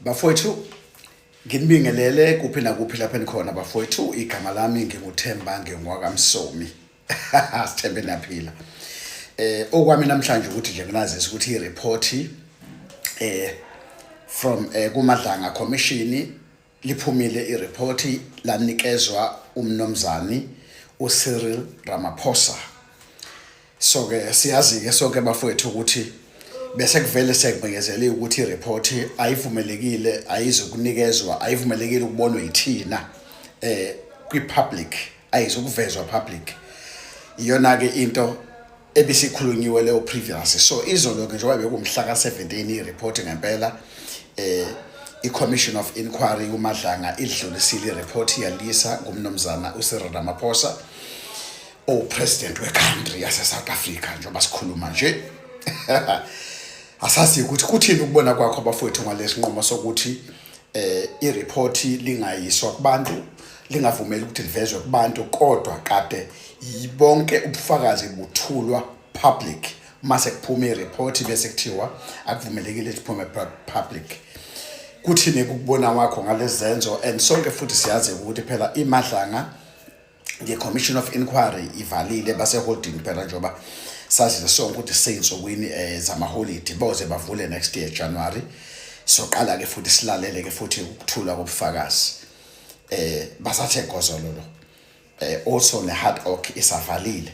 Bafowethu nginibingelele kuphi na kuphi lapha nikhona bafowethu. Igama lami nginguThemba ngingwakamsomi. Sithembe naphila. Okwami namhlanje ukuthi nje nginazisa ukuthi ireport from kuMadlanga Commission liphumile ireport lanikezwa umnomzani uCyril Ramaphosa. So ke siyazi ke sonke bafowethu ukuthi bese kuvele sekubhekezele ukuthi ireport ayivumelekile ayizokunikezwa ayivumelekile ukubonwa yithina kwipublic ayizokuvezwa public. Iyona ke into ebisikhulunyiwe leyo previous. So izolo ke njengoba bekumhla ka17 ireport ngempela i-Commission of Inquiry uMadlanga idlulisile ireport yalisa ngumnomzana uCyril Ramaphosa president we-country yase South Africa njengoba sikhuluma nje. Asazi ukuthi kuthini ukubona kwakho abafowethu ngalesinqumo sokuthi ireport lingayiswa kubantu lingavumeli ukuthi livezwe kubantu kodwa kade yibonke ubufakazi buthulwa public mase kuphuma ireport bese kuthiwa akuvumelekile liphume public. Kuthini ukubona kwakho ngalezenzo and sonke futhi siyazi ukuthi phela iMadlanga nge-Commission of Inquiry ivalile base holding phela njoba sazi sonke ukuthi seyinsukwini zamaholiday boze bavule next year January. So qala ke futhi silalele ke futhi ukuthula kobufakazi basathe gozololo also ne hard oak isavalile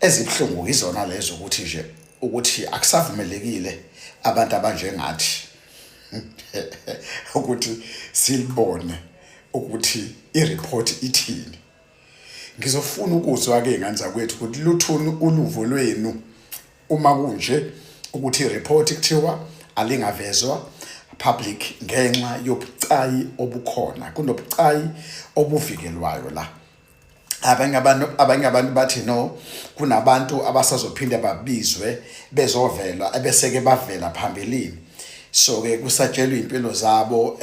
ezibhlungu izona lezo ukuthi nje ukuthi akusavumelekile abantu abanjengathi ukuthi silibone ukuthi ireport ithini. Ngizofuna ukuzwa ke nganza kwethu ukuthi luthuni uluvo lwenu uma kunje ukuthi ireport kuthiwa alingavezwa public ngenxa yobucayi obukhona kunobucayi obuvikelwayo la. Abanye abantu bathi no kunabantu abasazophinda babizwe bezovela ebeseke bavela phambilini. So ke kusatshelwa impilo zabo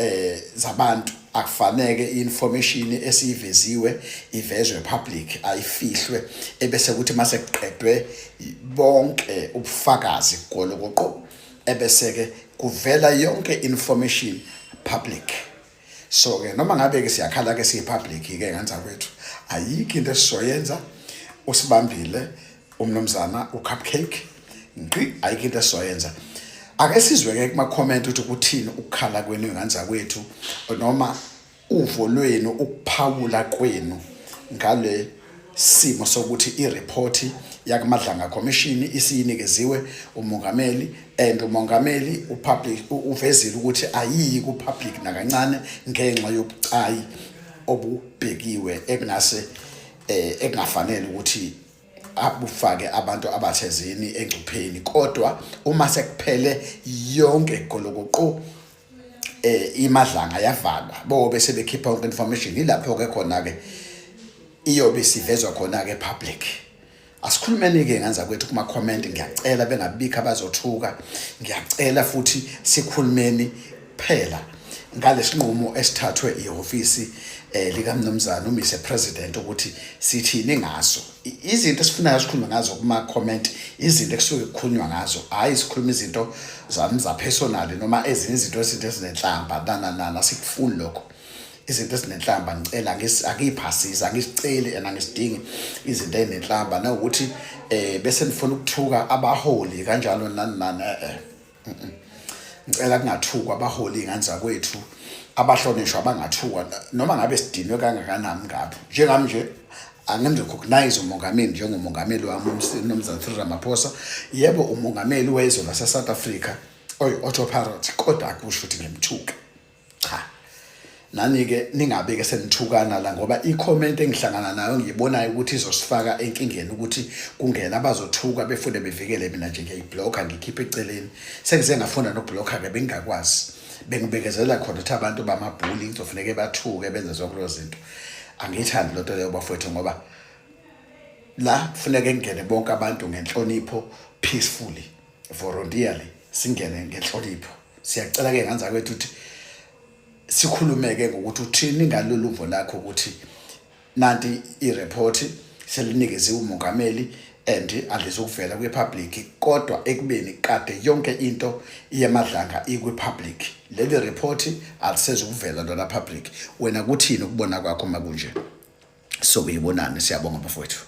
zabantu akufanele information esiveziwe ivezwe public ayifihlwe ebese ukuthi mase kuqedwe bonke ubufakazi golokoqo ebese ke kuvela yonke information public. So ke noma ngabe ke siyakhala ke siyipublic ke nganza kwethu ayikho into esizoyenza usibambile umnomzana uCupcake ngqi ayikho into esizoyenza. Ake sizwe ke kuma comment ukuthi kuthini ukukhala kwenu nganza kwethu noma uvo lwenu ukuphawula kwenu ngale simo sokuthi ireport yakuMadlanga Commission isiyinikeziwe umongameli and umongameli upublic uvezile ukuthi ayiyi kupublic nakancane ngenxa yobucayi obubhekiwe ekungase ekungafanele ukuthi abufake abantu abathezini engcupheni kodwa uma sekuphele yonke golokoqo iMadlanga yavala bo bese bekhipha yonke information ilapho ke khona ke iyobe sivezwa khona ke public. Asikhulumeni ke nganza kwethu kuma comment ngiyacela bengabikho abazothuka ngiyacela futhi sikhulumeni phela ngalesinqumo esithathwe ihofisi likaMnumzana uMr President ukuthi sithini ngaso izinto esifuna sikhulume ngazo kuma comment izinto ekusuke kukhulunywa ngazo hayi sikhuluma izinto zami za personal noma ezinye izinto ezinenhlamba nana sikufuni lokho izinto ezinenhlamba ngicela akiphasiza ngisicele anangisidingi izinto ezinenhlamba na ukuthi bese nifuna ukuthuka abaholi kanjalo nani ngicela kungathukwa abaholi nganza kwethu abahlonishwa abangathukwa noma ngabe sidinwe kangakanani ngapho njengami nje angimrecognize umongameli njengomongameli wami uMnumzana Cyril Ramaphosa. Yebo umongameli wezwe lase South Africa autopilot kodwa akusho ukuthi ngimthuke cha nani ke ningabe ke senithukana la ngoba i-comment engihlangana nayo ngiyibonayo ukuthi izosifaka enkingeni ukuthi kungena abazothuka befune bevikele mina nje ngiyiblocker ngikhiphe eceleni sengize ngafunda nokublocker ke bengakwazi bengibekezela khona ukuthi abantu bamabhuli kuzofuneka bathuke benze zonke lezo zinto. Angithandi lonto leyo bafowethu ngoba la kufuneka ngene bonke abantu ngenhlonipho peacefully voluntarily singene ngenhlonipho. Siyacela ke nganza kwethu ukuthi sikhulumeke ngokuthi uthini ngaloluvo lakho ukuthi nanti ireport selinikeze umongameli and alizokuvela kwi-public, kodwa ekubeni kade yonke into iyamadlanga ikwi-public. Leli report alisezukuvela lona public. Wena kuthini ukubona kwakho makunje? So uyibonani, siyabonga bafowethu.